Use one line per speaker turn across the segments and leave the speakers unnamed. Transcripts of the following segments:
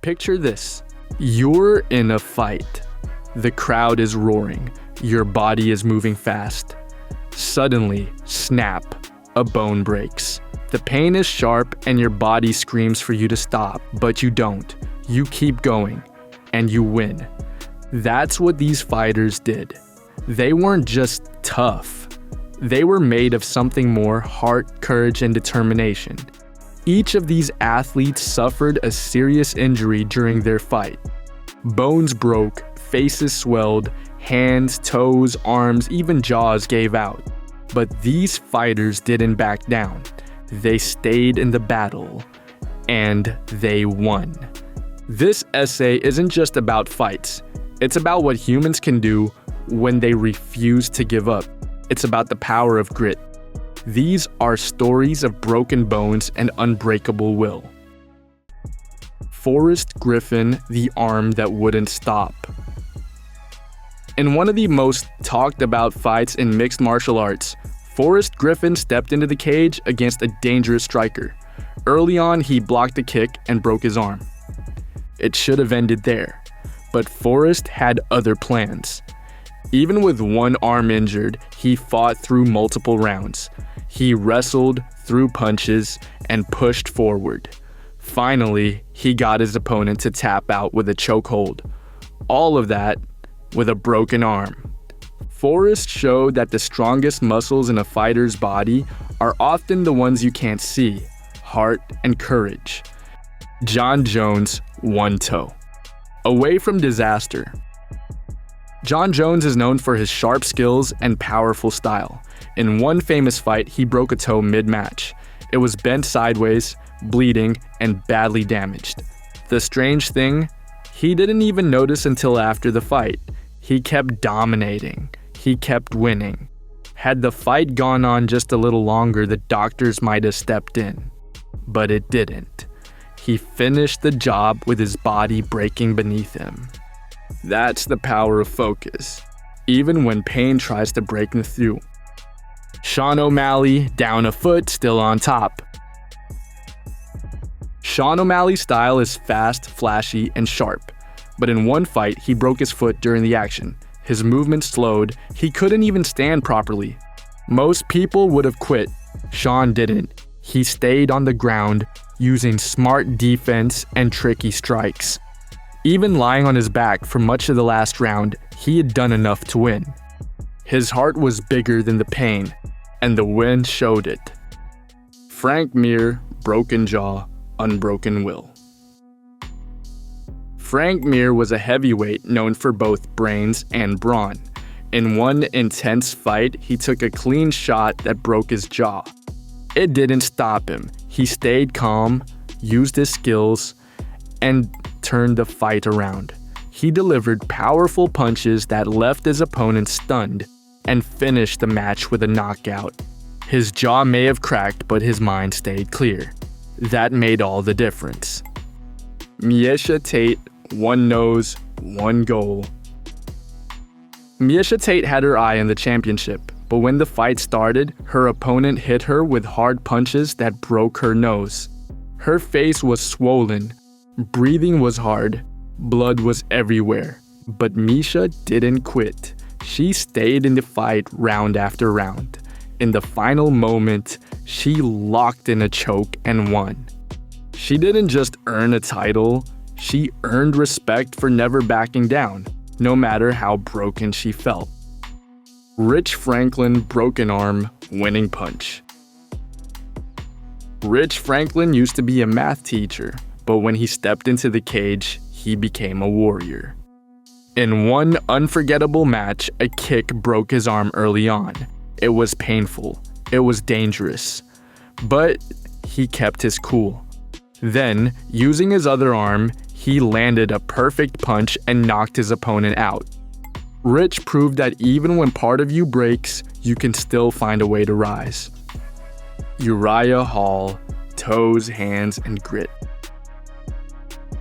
Picture this. You're in a fight. The crowd is roaring. Your body is moving fast. Suddenly, snap, a bone breaks. The pain is sharp and your body screams for you to stop, but you don't. You keep going, and you win. That's what these fighters did. They weren't just tough. They were made of something more: heart, courage, and determination. Each of these athletes suffered a serious injury during their fight. Bones broke, faces swelled, hands, toes, arms, even jaws gave out. But these fighters didn't back down. They stayed in the battle, and they won. This essay isn't just about fights. It's about what humans can do when they refuse to give up. It's about the power of grit. These are stories of broken bones and unbreakable will. Forrest Griffin, the arm that wouldn't stop. In one of the most talked about fights in mixed martial arts, Forrest Griffin stepped into the cage against a dangerous striker. Early on, he blocked a kick and broke his arm. It should have ended there, but Forrest had other plans. Even with one arm injured, he fought through multiple rounds. He wrestled, threw punches, and pushed forward. Finally, he got his opponent to tap out with a chokehold. All of that with a broken arm. Forrest showed that the strongest muscles in a fighter's body are often the ones you can't see: heart and courage. Jon Jones, one toe. Away from disaster. Jon Jones is known for his sharp skills and powerful style. In one famous fight, he broke a toe mid-match. It was bent sideways, bleeding, and badly damaged. The strange thing, he didn't even notice until after the fight. He kept dominating. He kept winning. Had the fight gone on just a little longer, the doctors might have stepped in. But it didn't. He finished the job with his body breaking beneath him. That's the power of focus, even when pain tries to break him through. Sean O'Malley, down a foot, still on top. Sean O'Malley's style is fast, flashy, and sharp. But in one fight, he broke his foot during the action. His movement slowed. He couldn't even stand properly. Most people would have quit. Sean didn't. He stayed on the ground, using smart defense and tricky strikes. Even lying on his back for much of the last round, he had done enough to win. His heart was bigger than the pain, and the win showed it. Frank Mir, broken jaw, unbroken will. Frank Mir was a heavyweight known for both brains and brawn. In one intense fight, he took a clean shot that broke his jaw. It didn't stop him. He stayed calm, used his skills, and turned the fight around. He delivered powerful punches that left his opponent stunned and finished the match with a knockout. His jaw may have cracked, but his mind stayed clear. That made all the difference. Miesha Tate, one nose, one goal. Miesha Tate had her eye on the championship, but when the fight started, her opponent hit her with hard punches that broke her nose. Her face was swollen, breathing was hard, blood was everywhere. But Miesha didn't quit. She stayed in the fight round after round. In the final moment, she locked in a choke and won. She didn't just earn a title, she earned respect for never backing down, no matter how broken she felt. Rich Franklin, broken arm, winning punch. Rich Franklin used to be a math teacher, but when he stepped into the cage, he became a warrior. In one unforgettable match, a kick broke his arm early on. It was painful. It was dangerous. But he kept his cool. Then, using his other arm, he landed a perfect punch and knocked his opponent out. Rich proved that even when part of you breaks, you can still find a way to rise. Uriah Hall, toes, hands, and grit.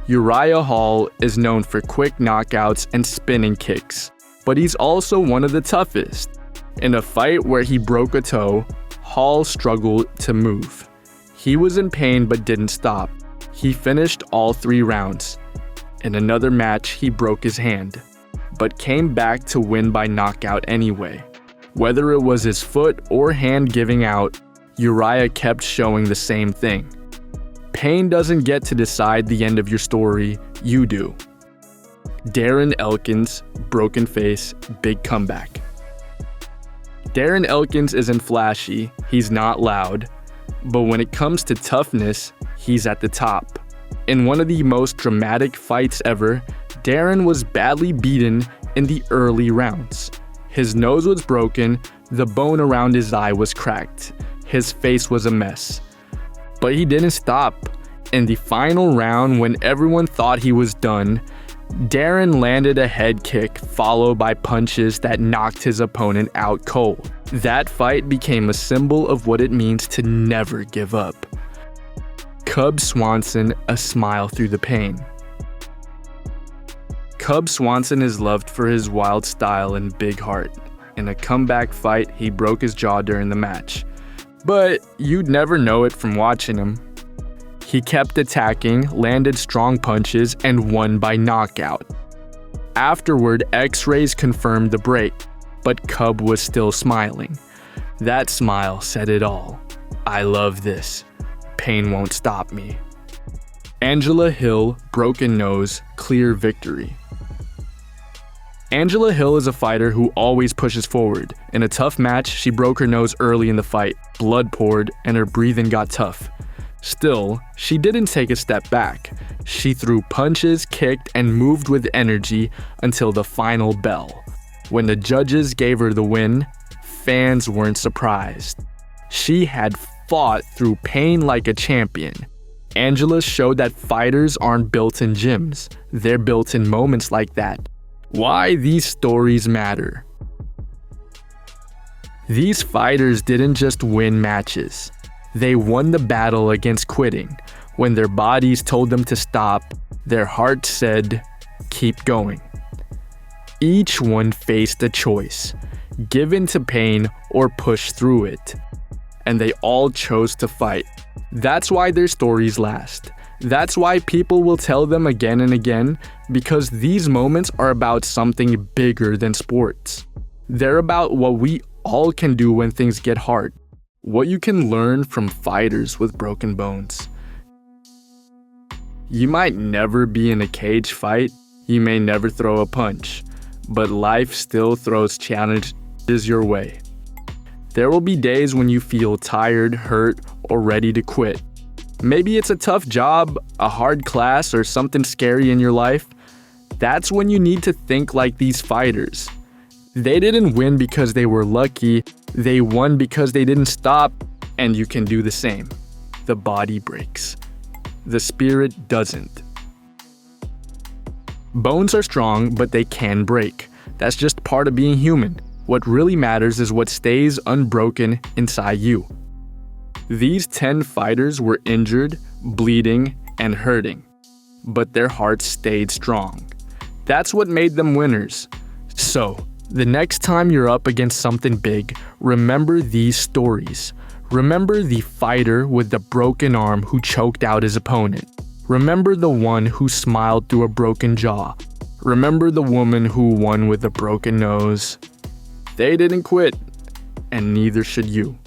Uriah Hall is known for quick knockouts and spinning kicks, but he's also one of the toughest. In a fight where he broke a toe, Hall struggled to move. He was in pain but didn't stop. He finished all 3 rounds. In another match, he broke his hand, but came back to win by knockout anyway. Whether it was his foot or hand giving out, Uriah kept showing the same thing. Pain doesn't get to decide the end of your story, you do. Darren Elkins, broken face, big comeback. Darren Elkins isn't flashy, he's not loud, but when it comes to toughness, he's at the top. In one of the most dramatic fights ever, Darren was badly beaten in the early rounds. His nose was broken, the bone around his eye was cracked, his face was a mess. But he didn't stop. In the final round, when everyone thought he was done, Darren landed a head kick followed by punches that knocked his opponent out cold. That fight became a symbol of what it means to never give up. Cub Swanson, a smile through the pain. Cub Swanson is loved for his wild style and big heart. In a comeback fight, he broke his jaw during the match. But you'd never know it from watching him. He kept attacking, landed strong punches, and won by knockout. Afterward, X-rays confirmed the break, but Cub was still smiling. That smile said it all. I love this. Pain won't stop me. Angela Hill, broken nose, clear victory. Angela Hill is a fighter who always pushes forward. In a tough match, she broke her nose early in the fight, blood poured, and her breathing got tough. Still, she didn't take a step back. She threw punches, kicked, and moved with energy until the final bell. When the judges gave her the win, fans weren't surprised. She had fought through pain like a champion. Angela showed that fighters aren't built in gyms. They're built in moments like that. Why these stories matter. These fighters didn't just win matches. They won the battle against quitting. When their bodies told them to stop, their hearts said, keep going. Each one faced a choice, give in to pain or push through it. And they all chose to fight. That's why their stories last. That's why people will tell them again and again, because these moments are about something bigger than sports. They're about what we all can do when things get hard. What you can learn from fighters with broken bones. You might never be in a cage fight, you may never throw a punch, but life still throws challenges your way. There will be days when you feel tired, hurt, or ready to quit. Maybe it's a tough job, a hard class, or something scary in your life. That's when you need to think like these fighters. They didn't win because they were lucky, they won because they didn't stop, and you can do the same. The body breaks. The spirit doesn't. Bones are strong, but they can break. That's just part of being human. What really matters is what stays unbroken inside you. These 10 fighters were injured, bleeding, and hurting, but their hearts stayed strong. That's what made them winners. So, the next time you're up against something big, remember these stories. Remember the fighter with the broken arm who choked out his opponent. Remember the one who smiled through a broken jaw. Remember the woman who won with a broken nose. They didn't quit, and neither should you.